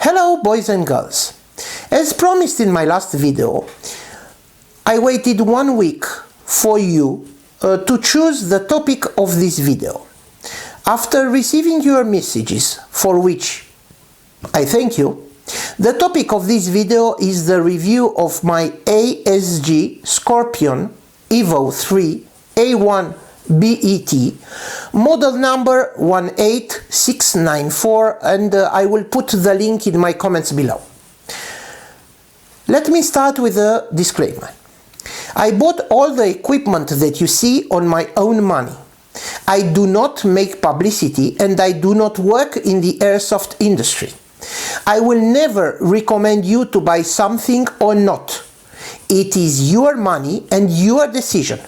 Hello boys and girls. As promised in my last video, I waited 1 week for you to choose the topic of this video. After receiving your messages, for which I thank you, the topic of this video is the review of my ASG Scorpion EVO 3 A1 BET, model number 18694, and I will put the link in my comments below. Let me start with a disclaimer. I bought all the equipment that you see on my own money. I do not make publicity and I do not work in the airsoft industry. I will never recommend you to buy something or not. It is your money and your decision.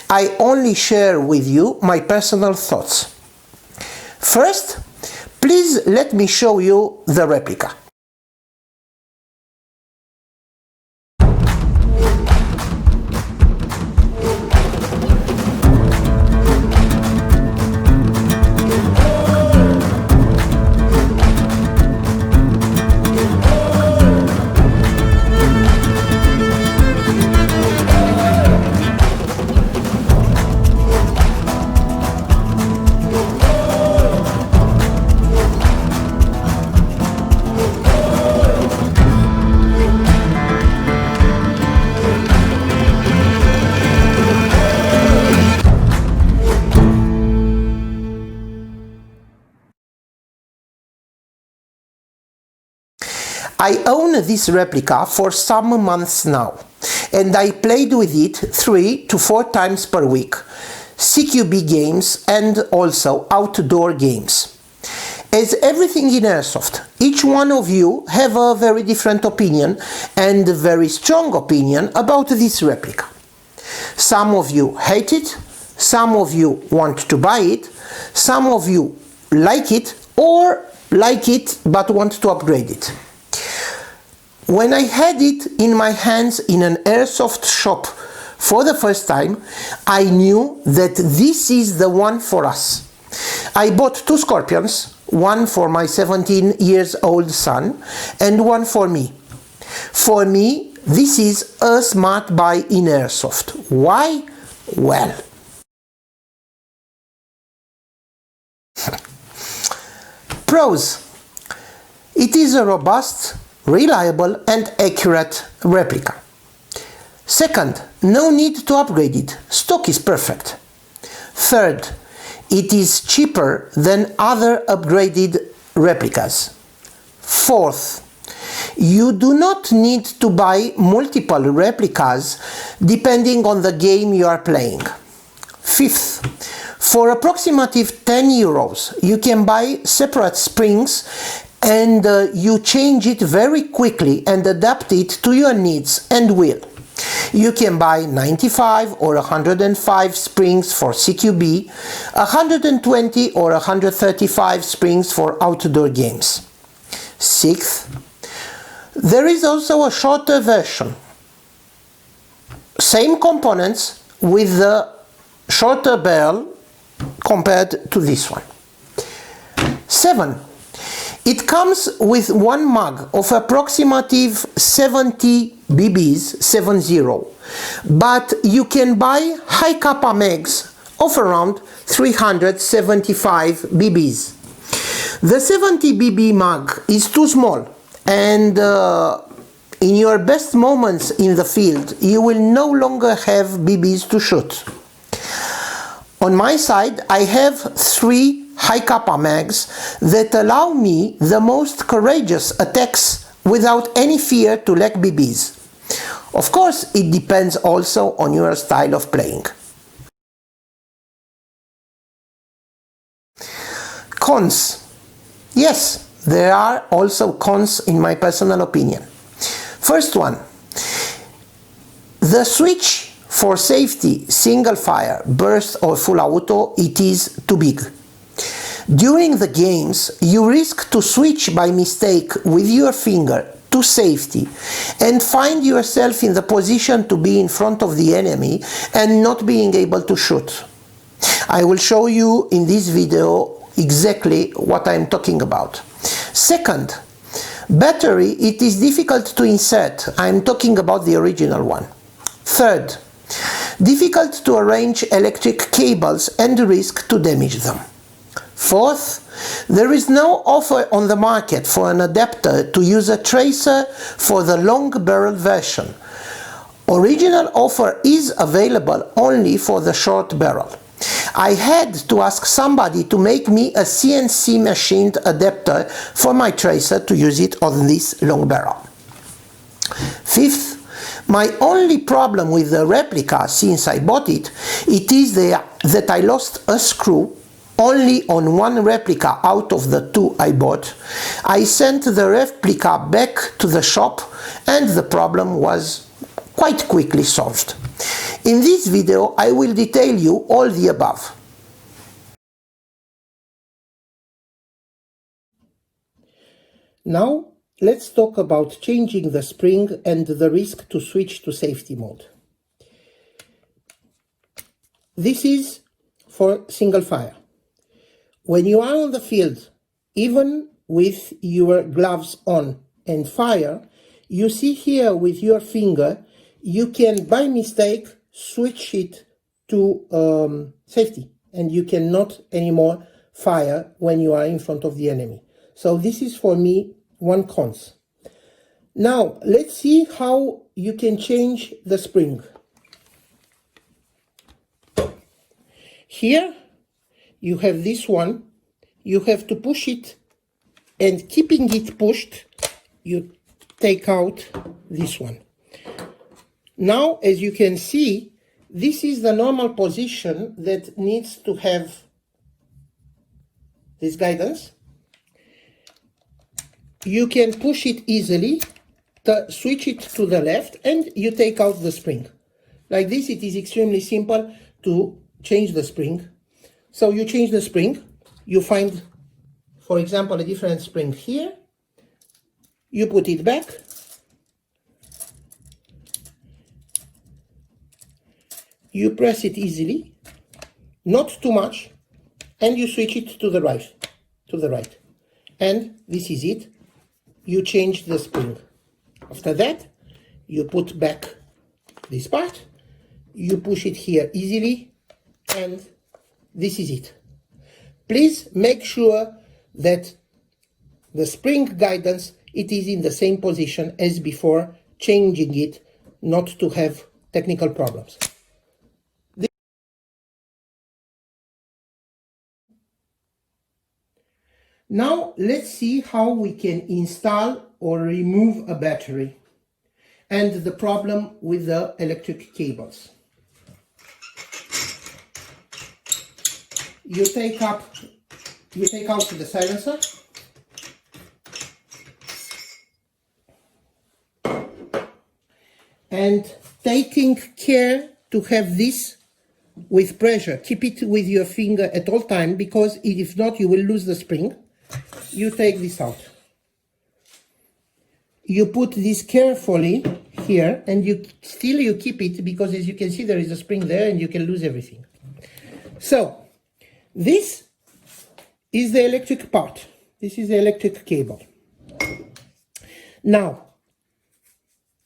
I only share with you my personal thoughts. First, please let me show you the replica. I own this replica for some months now, and I played with it 3 to 4 times per week, CQB games and also outdoor games. As everything in airsoft, each one of you have a very different opinion and a very strong opinion about this replica. Some of you hate it, some of you want to buy it, some of you like it or like it but want to upgrade it. When I had it in my hands in an airsoft shop for the first time, I knew that this is the one for us. I bought 2 Scorpions, one for my 17-year-old son and one for me. For me, this is a smart buy in airsoft. Why? Well, pros. It is a robust, reliable and accurate replica. Second, no need to upgrade it. Stock is perfect. Third, it is cheaper than other upgraded replicas. Fourth, you do not need to buy multiple replicas depending on the game you are playing. Fifth, for approximately 10 euros, you can buy separate springs and you change it very quickly and adapt it to your needs and will. You can buy 95 or 105 springs for CQB, 120 or 135 springs for outdoor games. Sixth, there is also a shorter version. Same components with the shorter barrel compared to this one. 7. It comes with one mag of approximately 70 BBs, 70, but you can buy high kappa mags of around 375 BBs. The 70 BB mag is too small, and in your best moments in the field, you will no longer have BBs to shoot. On my side, I have 3 high kappa mags that allow me the most courageous attacks without any fear to lack BBs. Of course, it depends also on your style of playing. Cons. Yes, there are also cons in my personal opinion. First one, the switch for safety, single fire, burst or full auto, it is too big. During the games, you risk to switch by mistake with your finger to safety and find yourself in the position to be in front of the enemy and not being able to shoot. I will show you in this video exactly what I'm talking about. Second, Battery, it is difficult to insert. I'm talking about the original one. Third, difficult to arrange electric cables and risk to damage them. Fourth, there is no offer on the market for an adapter to use a tracer for the long barrel version. Original offer is available only for the short barrel. I had to ask somebody to make me a CNC machined adapter for my tracer to use it on this long barrel. Fifth, my only problem with the replica since I bought it, is that I lost a screw only on one replica out of the two I bought. I sent the replica back to the shop and the problem was quite quickly solved. In this video I will detail you all the above. Now let's talk about changing the spring and the risk to switch to safety mode. This is for single fire. When you are on the field, even with your gloves on and fire, you see here with your finger, you can by mistake switch it to safety, and you cannot anymore fire when you are in front of the enemy. So this is for me one cons. Now let's see how you can change the spring. Here you have this one, you have to push it, and keeping it pushed, you take out this one. Now, as you can see, this is the normal position that needs to have this guidance. You can push it easily, switch it to the left, and you take out the spring. Like this, it is extremely simple to change the spring. So you change the spring, you find, for example, a different spring here, you put it back, you press it easily, not too much, and you switch it to the right. And this is it. You change the spring. After that, you put back this part, you push it here easily, and this is it. Please make sure that the spring guidance, it is in the same position as before, changing it not to have technical problems. Now let's see how we can install or remove a battery and the problem with the electric cables. You take out the silencer, and taking care to have this with pressure. Keep it with your finger at all time, because if not you will lose the spring. You take this out. You put this carefully here, and you keep it, because as you can see there is a spring there and you can lose everything. So this is the electric part. This is the electric cable. Now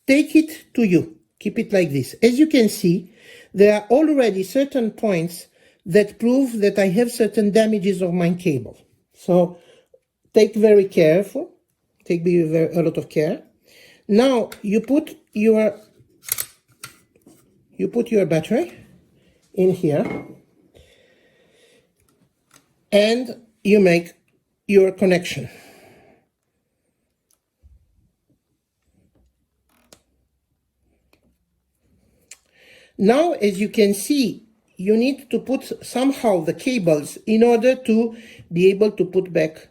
take it to you. Keep it like this. As you can see, there are already certain points that prove that I have certain damages of my cable. So take very careful, take a lot of care. Now you put your battery in here, and you make your connection. Now, as you can see, you need to put somehow the cables in order to be able to put back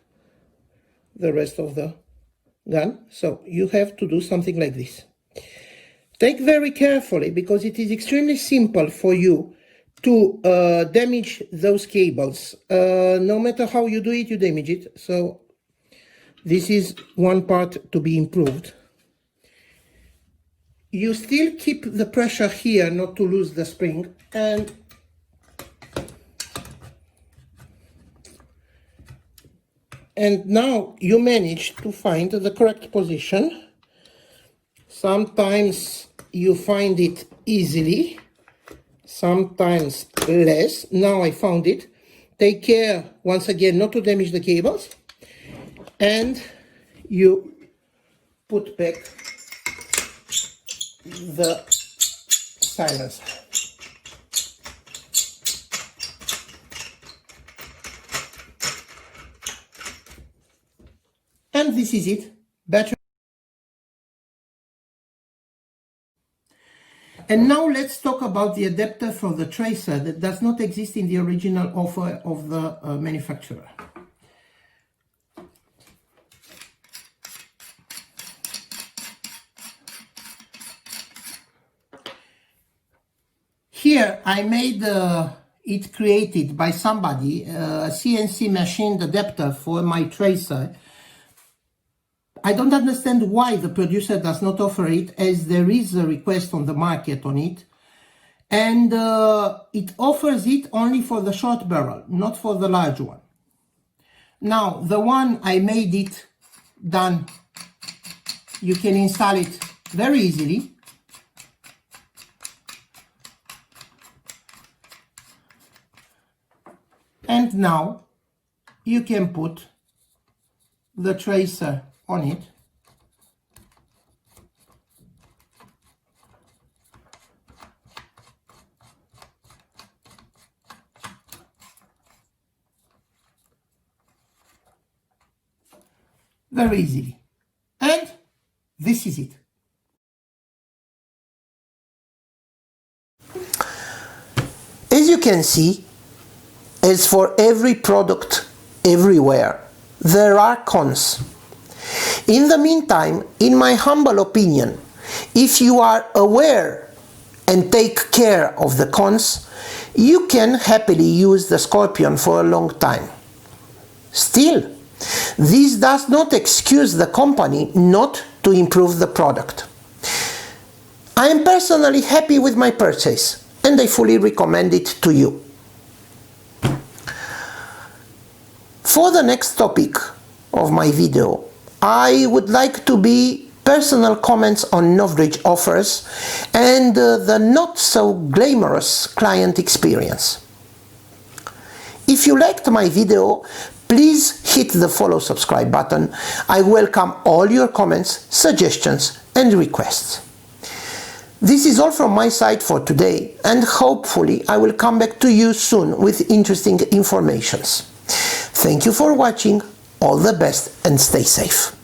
the rest of the gun. So you have to do something like this. Take very carefully, because it is extremely simple for you to damage those cables. No matter how you do it, you damage it. So this is one part to be improved. You still keep the pressure here not to lose the spring, and And now you manage to find the correct position. Sometimes you find it easily, sometimes less. Now I found it. Take care, once again, not to damage the cables. And you put back the silencer. And this is it. Battery. And now let's talk about the adapter for the tracer that does not exist in the original offer of the manufacturer. Here I made it created by somebody, a CNC machined adapter for my tracer. I don't understand why the producer does not offer it, as there is a request on the market on it. And it offers it only for the short barrel, not for the large one. Now, the one I made it done, you can install it very easily. And now you can put the tracer on it. Very easily. And this is it. As you can see, as for every product everywhere, there are cons. In the meantime, in my humble opinion, if you are aware and take care of the cons, you can happily use the Scorpion for a long time. Still, this does not excuse the company not to improve the product. I am personally happy with my purchase, and I fully recommend it to you. For the next topic of my video, I would like to be personal comments on Novbridge offers and the not so glamorous client experience. If you liked my video, please hit the follow subscribe button. I welcome all your comments, suggestions and requests. This is all from my side for today, and hopefully I will come back to you soon with interesting informations. Thank you for watching, all the best and stay safe.